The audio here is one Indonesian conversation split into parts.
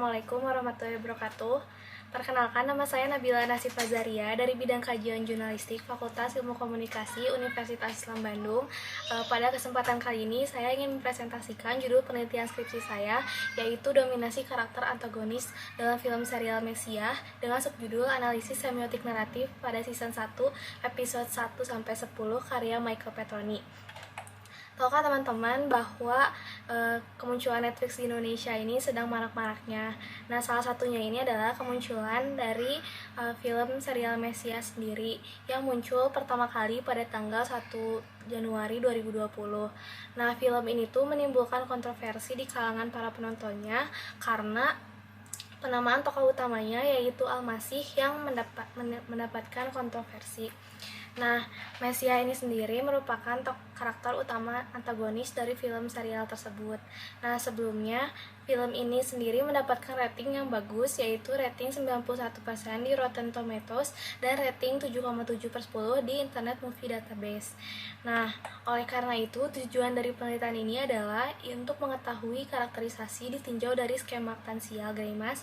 Assalamualaikum warahmatullahi wabarakatuh. Perkenalkan, nama saya Nabila Nasif Fazaria dari bidang kajian jurnalistik Fakultas Ilmu Komunikasi Universitas Islam Bandung. Pada kesempatan kali ini saya ingin mempresentasikan judul penelitian skripsi saya, yaitu dominasi karakter antagonis dalam film serial Mesiah dengan subjudul Analisis Semiotik Naratif pada season 1 episode 1-10 karya Michael Petroni. Tahukah teman-teman bahwa kemunculan Netflix di Indonesia ini sedang marak-maraknya. Nah, salah satunya ini adalah kemunculan dari film serial Mesiah sendiri yang muncul pertama kali pada tanggal 1 Januari 2020. Nah, film ini tuh menimbulkan kontroversi di kalangan para penontonnya karena penamaan tokoh utamanya yaitu Al-Masih yang mendapatkan kontroversi. Nah, Mesiah ini sendiri merupakan karakter utama antagonis dari film serial tersebut. Nah, sebelumnya film ini sendiri mendapatkan rating yang bagus, yaitu rating 91% di Rotten Tomatoes dan rating 7,7/10 di Internet Movie Database. Nah, oleh karena itu, tujuan dari penelitian ini adalah untuk mengetahui karakterisasi ditinjau dari skema aktansial Greimas.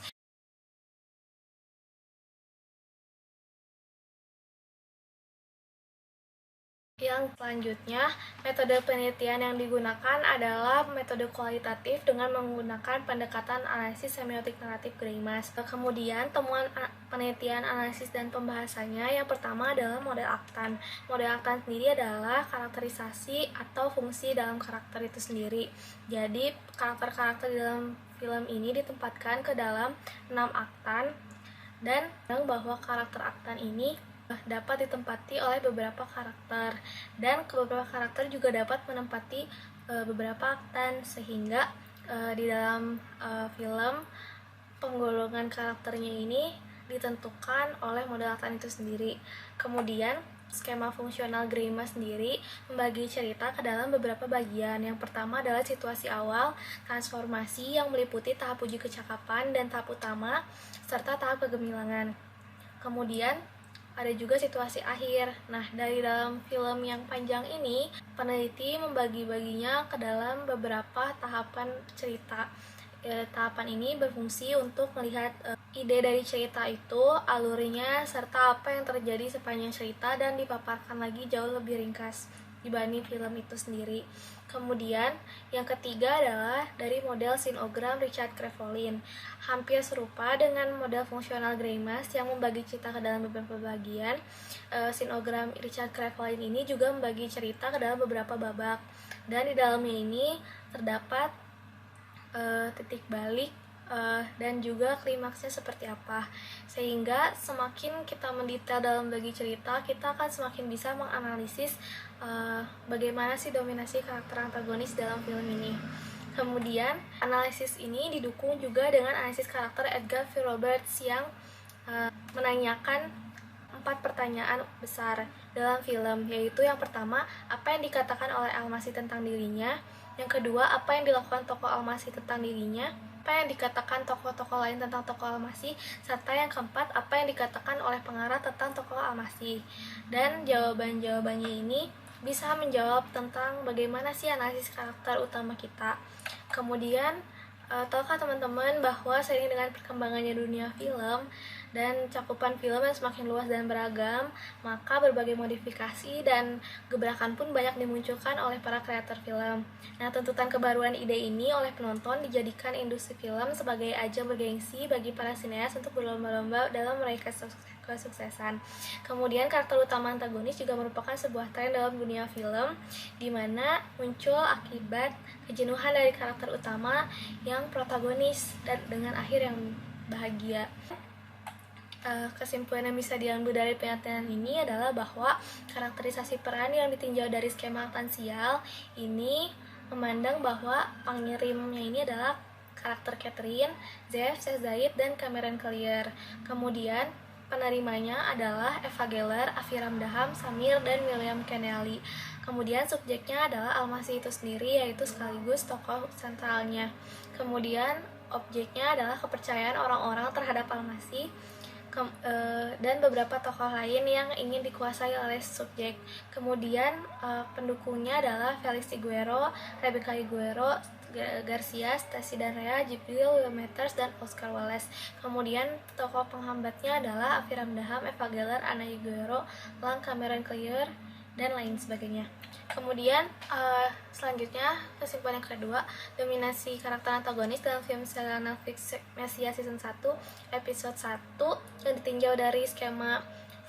Yang selanjutnya, metode penelitian yang digunakan adalah metode kualitatif dengan menggunakan pendekatan analisis semiotik naratif Greimas. Kemudian, temuan penelitian, analisis, dan pembahasannya yang pertama adalah model aktan. Model aktan sendiri adalah karakterisasi atau fungsi dalam karakter itu sendiri. Jadi, karakter-karakter dalam film ini ditempatkan ke dalam 6 aktan, dan bahwa karakter aktan ini dapat ditempati oleh beberapa karakter, dan beberapa karakter juga dapat menempati beberapa aktan, sehingga di dalam film penggolongan karakternya ini ditentukan oleh model aktan itu sendiri. Kemudian skema fungsional Greimas sendiri membagi cerita ke dalam beberapa bagian. Yang pertama adalah situasi awal, transformasi yang meliputi tahap uji kecakapan dan tahap utama, serta tahap kegemilangan. Kemudian ada juga situasi akhir. Nah, dari dalam film yang panjang ini, peneliti membagi-baginya ke dalam beberapa tahapan cerita. Tahapan ini berfungsi untuk melihat ide dari cerita itu, alurnya, serta apa yang terjadi sepanjang cerita, dan dipaparkan lagi jauh lebih ringkas dibanding film itu sendiri. Kemudian yang ketiga adalah dari model sinogram Richard Krevolin. Hampir serupa dengan model fungsional Greimas yang membagi cerita ke dalam beberapa bagian. Sinogram Richard Krevolin ini juga membagi cerita ke dalam beberapa babak, dan di dalamnya ini terdapat titik balik dan juga klimaksnya seperti apa, sehingga semakin kita mendetail dalam bagi cerita, kita akan semakin bisa menganalisis bagaimana sih dominasi karakter antagonis dalam film ini. Kemudian analisis ini didukung juga dengan analisis karakter Edgar V. Roberts yang menanyakan 4 pertanyaan besar dalam film, yaitu yang pertama, apa yang dikatakan oleh Al-Masih tentang dirinya. Yang kedua, apa yang dilakukan tokoh Al-Masih tentang dirinya, apa yang dikatakan tokoh-tokoh lain tentang tokoh Al-Masih, serta yang keempat, apa yang dikatakan oleh pengarah tentang tokoh Al-Masih. Dan jawaban-jawabannya ini bisa menjawab tentang bagaimana sih analisis karakter utama kita. Kemudian, tahukah teman-teman bahwa seiring dengan perkembangannya dunia film dan cakupan film yang semakin luas dan beragam, maka berbagai modifikasi dan gebrakan pun banyak dimunculkan oleh para kreator film. Nah, tuntutan kebaruan ide ini oleh penonton dijadikan industri film sebagai ajang bergengsi bagi para sineas untuk berlomba-lomba dalam meraih kesuksesan. Kemudian karakter utama antagonis juga merupakan sebuah tren dalam dunia film, di mana muncul akibat kejenuhan dari karakter utama yang protagonis dan dengan akhir yang bahagia. Kesimpulan yang bisa diambil dari penelitian ini adalah bahwa karakterisasi peran yang ditinjau dari skema aktansial ini memandang bahwa pengirimnya ini adalah karakter Catherine, Zev, Seth Zaid, dan Cameron Clear. Kemudian penerimanya adalah Eva Geller, Afi Ramdham, Samir, dan William Kennelly. Kemudian subjeknya adalah Al-Masih itu sendiri, yaitu sekaligus tokoh sentralnya. Kemudian objeknya adalah kepercayaan orang-orang terhadap Al-Masih dan beberapa tokoh lain yang ingin dikuasai oleh subjek. Kemudian pendukungnya adalah Felix Higuero, Rebecca Higuero, Garcia, Stacey Rea, Jibril Wilmeters, dan Oscar Wallace. Kemudian tokoh penghambatnya adalah Afi Ramdham, Eva Geller, Ana Higuero, Lang Cameron Clear, dan lain sebagainya. Kemudian selanjutnya kesimpulan yang kedua, dominasi karakter antagonis dalam film serial Netflix Messiah season 1 episode 1 yang ditinjau dari skema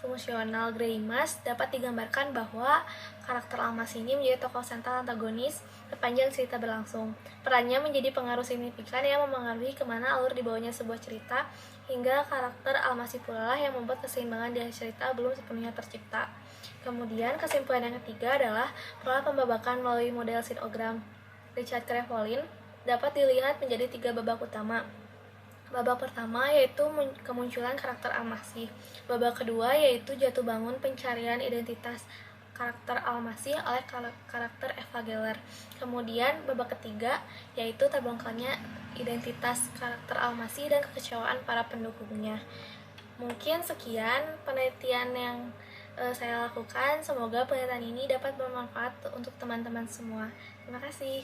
fungsional Greimas dapat digambarkan bahwa karakter Almas ini menjadi tokoh sentral antagonis sepanjang cerita berlangsung. Perannya menjadi pengaruh signifikan yang memengaruhi kemana alur dibawanya sebuah cerita, hingga karakter Almasi pula lah yang membuat keseimbangan di cerita belum sepenuhnya tercipta. Kemudian kesimpulan yang ketiga adalah pola pembabakan melalui model sinogram Richard Crevolin dapat dilihat menjadi 3 babak utama. Babak pertama yaitu kemunculan karakter Almasi. Babak kedua yaitu jatuh bangun pencarian identitas karakter Almasi oleh karakter Eva Geller. Kemudian babak ketiga yaitu terbongkarnya identitas karakter Almasi dan kekecewaan para pendukungnya. Mungkin sekian penelitian yang saya lakukan. Semoga penelitian ini dapat bermanfaat untuk teman-teman semua. Terima kasih.